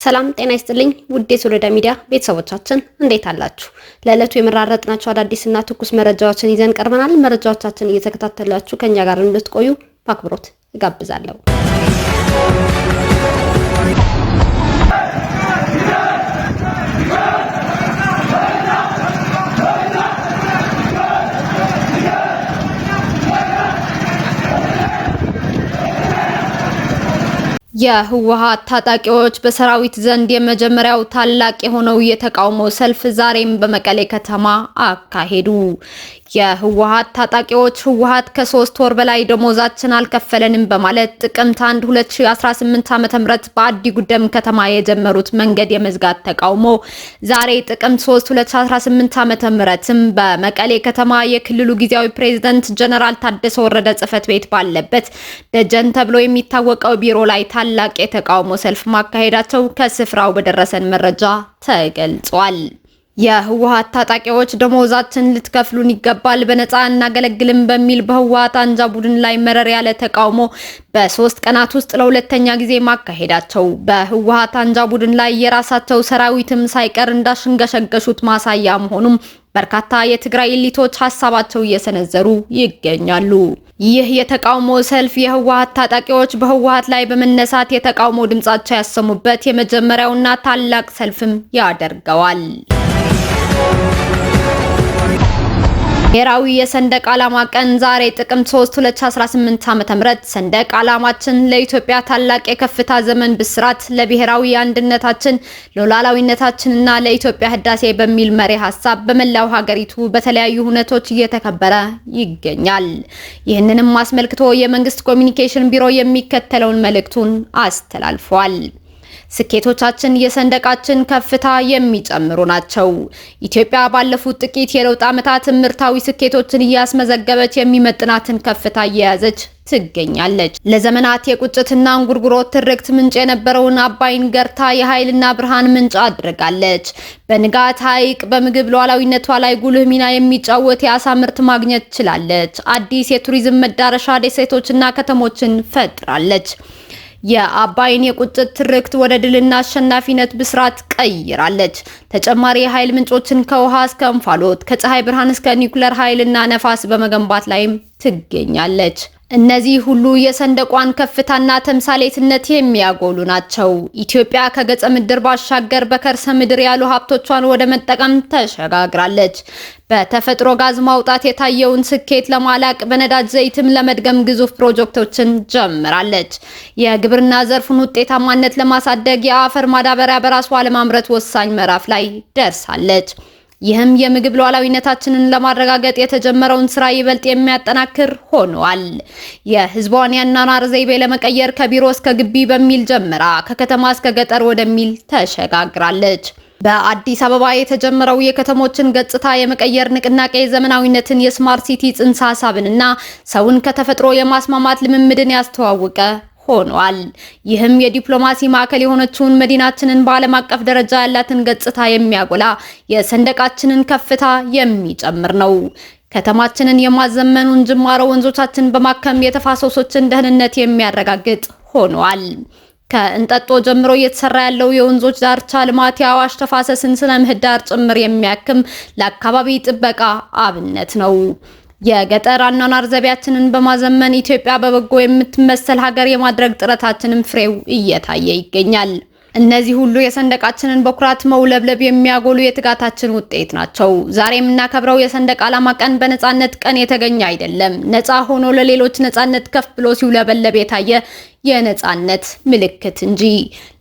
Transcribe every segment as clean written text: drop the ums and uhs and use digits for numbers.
ሰላም ጤና ይስጥልኝ ውድ የሶሎዳ ሚዲያ ቤተሰቦቻችን እንዴት አላችሁ? ለዕለቱ የመራረጥናቸው አዳዲስና ትኩስ መረጃዎችን ይዘን ቀርበናል። መረጃዎቻችን እየተከታተላችሁ ከኛ ጋር እንድትቆዩ በአክብሮት እጋብዛለሁ። የህወሓት ታጣቂዎች በሰራዊት ዘንድ የመጀመሪያው ታላቅ የሆነው የተቃውሞ ሰልፍ ዛሬም በመቀሌ ከተማ አካሄዱ። የህወሓት ታጣቂዎች ህወሓት ከ3 ወር በላይ ደሞዛችን አልከፈለንም በማለት ጥቅምት 1 2018 ዓ.ም በአዲ ጉደም ከተማ የጀመሩት መንገድ የመዝጋት ተቃውሞ ዛሬ ጥቅምት 3 2018 ዓ.ም በመቀሌ ከተማ የክልሉ ጊዜያዊ ፕሬዝዳንት ጀነራል ታደሰ ወረደ ጽህፈት ቤት ባለበት ደጀን ተብሎ የሚታወቀው ቢሮ ላይ ታላቅ የተቃውሞ ሰልፍ ማካሄዳቸው ከስፍራው በደረሰን መረጃ ተገልጿል። የህወሓት ታጣቂዎች ደሞዛችን ልትከፍሉን ይገባል፣ በነፃ እናገለግልም በሚል በህወሓት አንጃ ቡድን ላይ መረር ያለ ተቃውሞ በ3 ቀናት ውስጥ ለሁለተኛ ጊዜ ማካሄዳቸው በህወሓት አንጃ ቡድን ላይ የራሳቸው ሰራዊትም ሳይቀር እንዳሽንገሸገሹት ማሳያ መሆኑም በርካታ የትግራይ ኤሊቶች ሀሳባቸው እየሰነዘሩ ይገኛሉ። ይህ የተቃውሞ ሰልፍ የህወሓት ታጣቂዎች በህወሓት ላይ በመነሳት የተቃውሞ ድምጻቸው ያሰሙበት የመጀመሪያውና ታላቅ ሰልፍም ያደርገዋል። ብሔራዊ የሰንደቅ ዓላማ ቀን ዛሬ ጥቅምት 3 2018 ዓ.ም ሰንደቅ ዓላማችን ለኢትዮጵያ ታላቅ የከፍታ ዘመን ብስራት፣ ለብሔራዊ አንድነታችን፣ ለሉዓላዊነታችንና ለኢትዮጵያ ህዳሴ በሚል መሪ ሀሳብ በመላው ሀገሪቱ በተለያዩ ሁነቶች እየተከበረ ይገኛል። ይህንንም አስመልክቶ የመንግስት ኮሚኒኬሽን ቢሮ የሚከተለውን መልእክቱን አስተላልፏል። ስኬቶቻችን የሰንደቃችን ከፍታ የሚጨምሩ ናቸው። ኢትዮጵያ ባለፉት ጥቂት የለውጥ ዓመታት ምርታዊ ስኬቶችን እያስመዘገበች የሚመጥናትን ከፍታ እየያዘች ትገኛለች። ለዘመናት የቁጭትና እንጉርጉሮ ትርክት ምንጭ የነበረውን አባይን ገርታ የኃይልና ብርሃን ምንጭ አድርጋለች። በንጋት ሐይቅ በምግብ ሉዓላዊነቷ ላይ ጉልህ ሚና የሚጫወት የአሳ ምርት ማግኘት ችላለች። አዲስ የቱሪዝም መዳረሻ ደሴቶችና ከተሞችን ፈጥራለች። የአባይን የቁጭት ትርክት ወደ ድልና አሸናፊነት ብስራት ቀይራለች። ተጨማሪ የኃይል ምንጮችን ከውሃ እስከ እንፋሎት፣ ከፀሐይ ብርሃን እስከ ኒውክሌር ኃይልና ነፋስ በመገንባት ላይም ትገኛለች። እነዚህ ሁሉ የሰንደቋን ከፍታና ተምሳሌትነት የሚያጎሉ ናቸው። ኢትዮጵያ ከገጸ ምድር ባሻገር በከርሰ ምድር ያሉ ሀብቶቿን ወደ መጠቀም ተሸጋግራለች። በተፈጥሮ ጋዝ ማውጣት የታየውን ስኬት ለማላቅ በነዳጅ ዘይትም ለመድገም ግዙፍ ፕሮጀክቶችን ጀምራለች። የግብርና ዘርፉን ውጤታማነት ለማሳደግ የአፈር ማዳበሪያ በራሷ ለማምረት ወሳኝ ምዕራፍ ላይ ደርሳለች። ይህም የምግብ ሉዓላዊነታችንን ለማረጋገጥ የተጀመረውን ስራ ይበልጥ የሚያጠናክር ሆኗል። የህዝቧን የአኗኗር ዘይቤ ለመቀየር ከቢሮ እስከ ግቢ በሚል ጀምራ ከከተማ እስከ ገጠር ወደሚል ተሸጋግራለች። በአዲስ አበባ የተጀመረው የከተሞችን ገጽታ የመቀየር ንቅናቄ ዘመናዊነትን፣ የስማርት ሲቲ ጽንሰ ሐሳብንና ሰውን ከተፈጥሮ የማስማማት ልምምድን ያስተዋወቀ ሆኗል። ይህም የዲፕሎማሲ ማዕከል የሆነችውን መዲናችንን በዓለም አቀፍ ደረጃ ያላትን ገጽታ የሚያጎላ የሰንደቃችንን ከፍታ የሚጨምር ነው። ከተማችንን የማዘመኑን ጅማሮ ወንዞቻችን በማከም የተፋሰሶችን ደህንነት የሚያረጋግጥ ሆኗል። ከእንጠጦ ጀምሮ እየተሰራ ያለው የወንዞች ዳርቻ ልማት የአዋሽ ተፋሰስን ስነ ምህዳር ጭምር የሚያክም ለአካባቢ ጥበቃ አብነት ነው። የገጠር አኗኗር ዘይቤያችንን በማዘመን ኢትዮጵያ በበጎ የምትመሰል ሀገር የማድረግ ጥረታችንን ፍሬው እየታየ ይገኛል። እነዚህ ሁሉ የሰንደቃችንን በኩራት መውለብለብ የሚያጎሉ የትጋታችን ውጤት ናቸው። ዛሬ የምናከብረው የሰንደቅ ዓላማ ቀን በነጻነት ቀን የተገኘ አይደለም። ነጻ ሆኖ ለሌሎች ነጻነት ከፍ ብሎ ሲውለበለብ የታየ የነጻነት ምልክት እንጂ።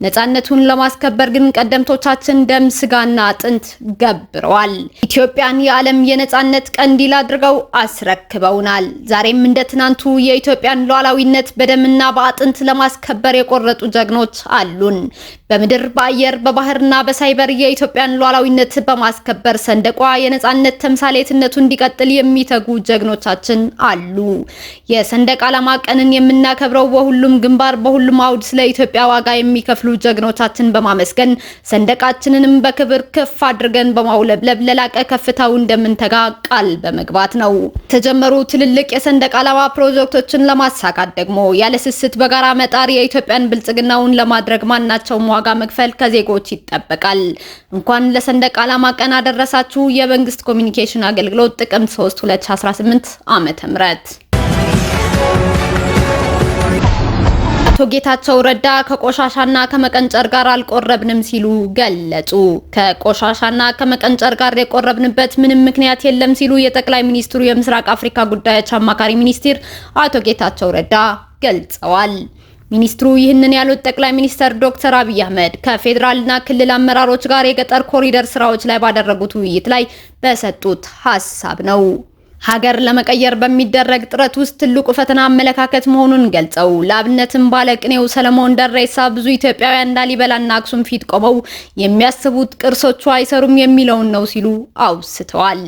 ነጻነቱን ለማስከበር ግን ቀደምቶቻችን ደም ስጋና አጥንት ገብረዋል። ኢትዮጵያን የዓለም የነጻነት ቀንዲል አድርገው አስረክበውናል። ዛሬም እንደ ትናንቱ የኢትዮጵያን ሉዓላዊነት በደምና በአጥንት ለማስከበር የቆረጡ ጀግኖች አሉን። በምድር በአየር በባህርና በሳይበር የኢትዮጵያን ሉዓላዊነት በማስከበር ሰንደቋ የነጻነት ተምሳሌትነቱ እንዲቀጥል የሚተጉ ጀግኖቻችን አሉ። የሰንደቅ ዓላማ ቀንን የምናከብረው በሁሉም ግንባር በሁሉም አውድ ስለ ኢትዮጵያ ዋጋ የሚከፍሉ ጀግኖቻችን በማመስገን ሰንደቃችንንም በክብር ከፍ አድርገን በማውለብለብ ለላቀ ከፍታው እንደምንተጋ ቃል በመግባት ነው። የተጀመሩ ትልልቅ የሰንደቅ ዓላማ ፕሮጀክቶችን ለማሳካት ደግሞ ያለ ስስት በጋራ መጣር የኢትዮጵያን ብልጽግናውን ለማድረግ ማናቸውም ዋጋ መክፈል ከዜጎች ይጠበቃል። እንኳን ለሰንደቅ ዓላማ ቀን አደረሳችሁ። የመንግስት ኮሚኒኬሽን አገልግሎት ጥቅምት 3 2018 ዓ.ም አቶ ጌታቸው ረዳ ከቆሻሻና ከመቀንጨር ጋር አልቆረብንም ሲሉ ገለጹ። ከቆሻሻና ከመቀንጨር ጋር የቆረብንበት ምንም ምክንያት የለም ሲሉ የጠቅላይ ሚኒስትሩ የምስራቅ አፍሪካ ጉዳዮች አማካሪ ሚኒስትር አቶ ጌታቸው ረዳ ገልጸዋል። ሚኒስትሩ ይህንን ያሉት ጠቅላይ ሚኒስትር ዶክተር አብይ አህመድ ከፌዴራልና ክልል አመራሮች ጋር የገጠር ኮሪደር ስራዎች ላይ ባደረጉት ውይይት ላይ በሰጡት ሀሳብ ነው። ሀገር ለመቀየር በሚደረግ ጥረት ውስጥ ትልቁ ፈተና አመለካከት መሆኑን ገልጸው ለአብነትም ባለቅኔው ሰለሞን ደሬሳ ብዙ ኢትዮጵያውያን ላሊበላና አክሱም ፊት ቆመው የሚያስቡት ቅርሶቹ አይሰሩም የሚለውን ነው ሲሉ አውስተዋል።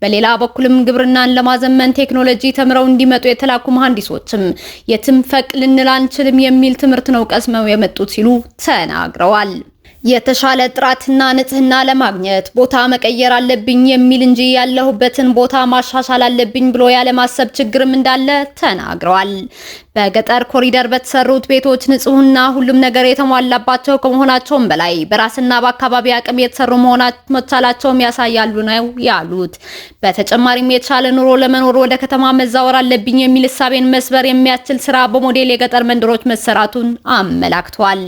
በሌላ በኩልም ግብርናን ለማዘመን ቴክኖሎጂ ተምረው እንዲመጡ የተላኩ መሐንዲሶችም የትም ፈቅ ልንል አንችልም የሚል ትምህርት ነው ቀስመው የመጡት ሲሉ ተናግረዋል። የተሻለ ጥራትና ንጽህና ለማግኘት ቦታ መቀየር አለብኝ የሚል እንጂ ያለሁበትን ቦታ ማሻሻል አለብኝ ብሎ ያለማሰብ ችግርም እንዳለ ተናግረዋል። በገጠር ኮሪደር በተሰሩት ቤቶች ንጹህና ሁሉም ነገር የተሟላባቸው ከመሆናቸውም በላይ በራስና በአካባቢ አቅም የተሰሩ መሆናቸውም ያሳያሉ ነው ያሉት። በተጨማሪም የተሻለ ኑሮ ለመኖር ወደ ከተማ መዛወር አለብኝ የሚል እሳቤን መስበር የሚያስችል ስራ በሞዴል የገጠር መንደሮች መሰራቱን አመላክቷል።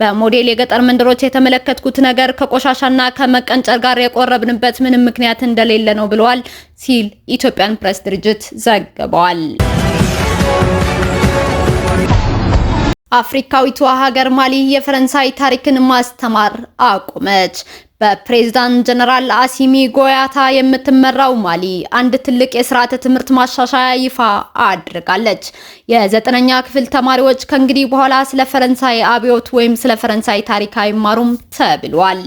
በሞዴል የገጠር መንደሮች የተመለከትኩት ነገር ከቆሻሻና ከመቀንጨር ጋር የቆረብንበት ምንም ምክንያት እንደሌለ ነው ብለዋል ሲል ኢትዮጵያን ፕሬስ ድርጅት ዘግቧል። አፍሪካዊቷ ሀገር ማሊ የፈረንሳይ ታሪክን ማስተማር አቆመች። በፕሬዝዳንት ጀነራል አሲሚ ጎያታ የምትመራው ማሊ አንድ ትልቅ የስርዓተ ትምህርት ማሻሻያ ይፋ አድርጋለች። የ9ኛ ክፍል ተማሪዎች ከእንግዲህ በኋላ ስለ ፈረንሳይ አብዮት ወይም ስለ ፈረንሳይ ታሪክ አይማሩም ተብሏል።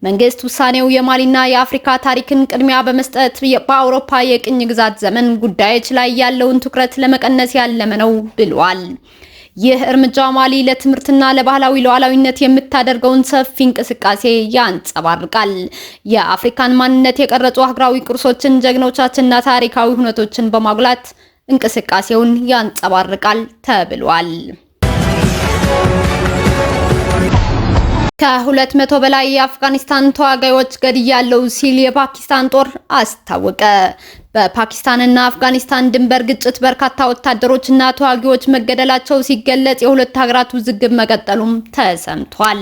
መንግስት ውሳኔው የማሊና የአፍሪካ ታሪክን ቅድሚያ በመስጠት በአውሮፓ የቅኝ ግዛት ዘመን ጉዳዮች ላይ ያለውን ትኩረት ለመቀነስ ያለመ ነው ብሏል። ይህ እርምጃ ማሊ ለትምህርትና ለባህላዊ ሉዓላዊነት የምታደርገውን ሰፊ እንቅስቃሴ ያንጸባርቃል። የአፍሪካን ማንነት የቀረጹ ሀገራዊ ቅርሶችን፣ ጀግኖቻችንና ታሪካዊ ሁነቶችን በማጉላት እንቅስቃሴውን ያንጸባርቃል ተብሏል። ከ200 በላይ የአፍጋኒስታን ተዋጊዎች ገድያለው ሲል የፓኪስታን ጦር አስታወቀ። በፓኪስታንና አፍጋኒስታን ድንበር ግጭት በርካታ ወታደሮችና ተዋጊዎች መገደላቸው ሲገለጽ የሁለት ሀገራት ውዝግብ መቀጠሉም ተሰምቷል።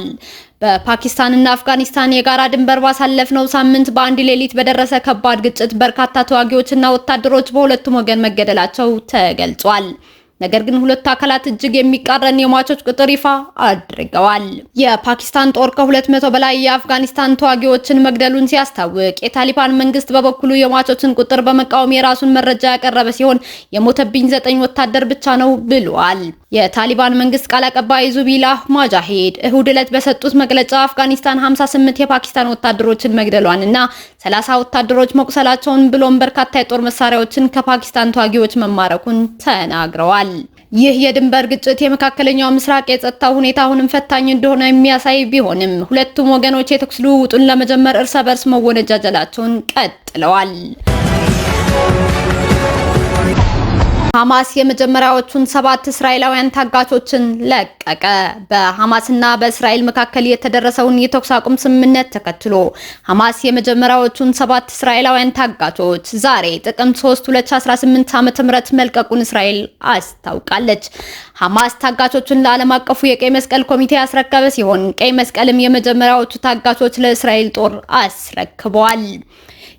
በፓኪስታንና አፍጋኒስታን የጋራ ድንበር ባሳለፍነው ሳምንት በአንድ ሌሊት በደረሰ ከባድ ግጭት በርካታ ተዋጊዎችና ወታደሮች በሁለቱም ወገን መገደላቸው ተገልጿል። ነገር ግን ሁለቱ አካላት እጅግ የሚቃረን የሟቾች ቁጥር ይፋ አድርገዋል። የፓኪስታን ጦር ከ200 በላይ የአፍጋኒስታን ተዋጊዎችን መግደሉን ሲያስታውቅ፣ የታሊባን መንግስት በበኩሉ የሟቾችን ቁጥር በመቃወም የራሱን መረጃ ያቀረበ ሲሆን የሞተብኝ 9 ወታደር ብቻ ነው ብሏል። የታሊባን መንግስት ቃል አቀባይ ዙቢላህ ሙጃሂድ እሁድ ዕለት በሰጡት መግለጫ አፍጋኒስታን 58 የፓኪስታን ወታደሮችን መግደሏንና 30 ወታደሮች መቁሰላቸውን ብሎም በርካታ የጦር መሳሪያዎችን ከፓኪስታን ተዋጊዎች መማረኩን ተናግረዋል። ይህ የድንበር ግጭት የመካከለኛው ምስራቅ የጸጥታ ሁኔታ አሁንም ፈታኝ እንደሆነ የሚያሳይ ቢሆንም ሁለቱም ወገኖች የተኩስ ልውውጡን ለመጀመር እርስ በርስ መወነጃጀላቸውን ቀጥለዋል። ሐማስ የመጀመሪያዎቹን 7 እስራኤላውያን ታጋቾችን ለቀቀ። በሐማስና በእስራኤል መካከል የተደረሰውን የተኩስ አቁም ስምምነት ተከትሎ ሐማስ የመጀመሪያዎቹን 7 እስራኤላውያን ታጋቾች ዛሬ ጥቅምት 3 2018 ዓ.ም መልቀቁን እስራኤል አስታውቃለች። ሐማስ ታጋቾቹን ለዓለም አቀፉ የቀይ መስቀል ኮሚቴ ያስረከበ ሲሆን ቀይ መስቀልም የመጀመሪያዎቹ ታጋቾች ለእስራኤል ጦር አስረክበዋል።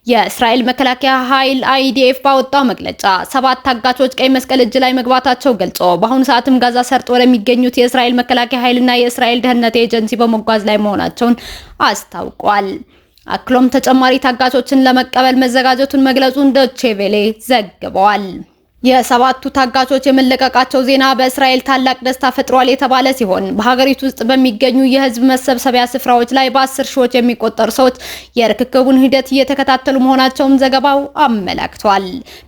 የእስራኤል መከላከያ ኃይል IDF ባወጣው መግለጫ 7 ታጋቾች ቀይ መስቀል እጅ ላይ መግባታቸው ገልጾ በአሁኑ ሰዓትም ጋዛ ሰርጥ ወደሚገኙት የእስራኤል መከላከያ ኃይልና የእስራኤል ደህንነት ኤጀንሲ በመጓዝ ላይ መሆናቸውን አስታውቋል። አክሎም ተጨማሪ ታጋቾችን ለመቀበል መዘጋጀቱን መግለጹን ዶቼ ቬሌ ዘግበዋል። የሰባቱ ታጋቾች የመለቀቃቸው ዜና በእስራኤል ታላቅ ደስታ ፈጥሯል የተባለ ሲሆን በሀገሪቱ ውስጥ በሚገኙ የህዝብ መሰብሰቢያ ስፍራዎች ላይ በ10 ሺዎች የሚቆጠሩ ሰዎች የርክክቡን ሂደት እየተከታተሉ መሆናቸውን ዘገባው አመላክቷል።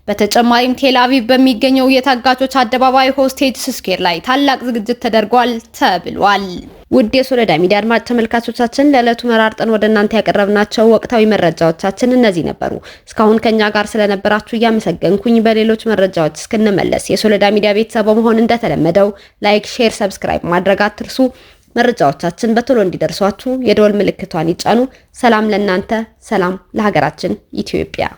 በተጨማሪም ቴል አቪቭ በሚገኘው የታጋቾች አደባባይ ሆስቴጅ ስኩዌር ላይ ታላቅ ዝግጅት ተደርጓል ተብሏል። ውድ የሶሎዳ ሚዲያ አድማጭ ተመልካቾቻችን ለዕለቱ መራርጠን ወደ እናንተ ያቀረብናቸው ወቅታዊ መረጃዎቻችን እነዚህ ነበሩ። እስካሁን ከኛ ጋር ስለነበራችሁ እያመሰገንኩኝ በሌሎች መረጃዎች እስክንመለስ የሶሎዳ ሚዲያ ቤተሰብ በመሆን እንደተለመደው ላይክ፣ ሼር፣ ሰብስክራይብ ማድረግ አትርሱ። መረጃዎቻችን በቶሎ እንዲደርሷችሁ የደወል ምልክቷን ይጫኑ። ሰላም ለእናንተ፣ ሰላም ለሀገራችን ኢትዮጵያ።